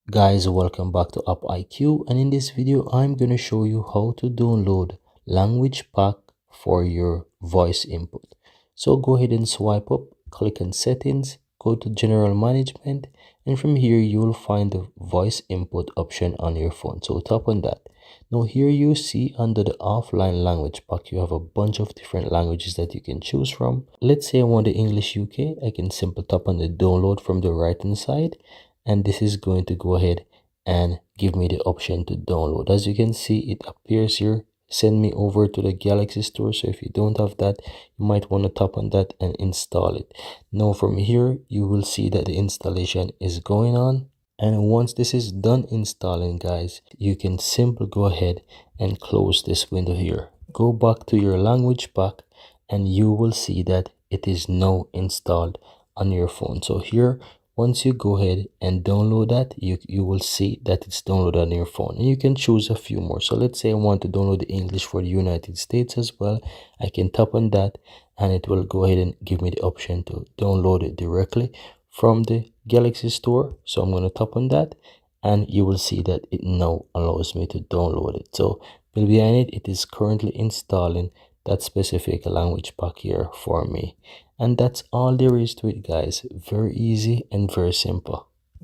Guys, welcome back to AppIQ, and in this video I'm going to show you how to download language pack for your voice input. So go ahead and swipe up, click on settings, go to general management, and from here you will find the voice input option on your phone. So tap on that. Now here you see under the offline language pack you have a bunch of different languages that you can choose from. Let's say I want the English UK. I can simply tap on the download from the right hand side, and this is going to go ahead and give me the option to download. As you can see, it appears here, send me over to the Galaxy Store. So if you don't have that, you might want to tap on that and install it. Now from here you will see that the installation is going on, and once this is done installing, guys, you can simply go ahead and close this window here. Go back to your language pack and you will see that it is now installed on your phone. So here, once you go ahead and download that, you will see that it's downloaded on your phone, and you can choose a few more. So let's say I want to download the English for the United States as well. I can tap on that and it will go ahead and give me the option to download it directly from the Galaxy Store. So I'm going to tap on that and you will see that it now allows me to download it. So behind it, it is currently installing that specific language pack here for me. And that's all there is to it, guys. Very easy and very simple.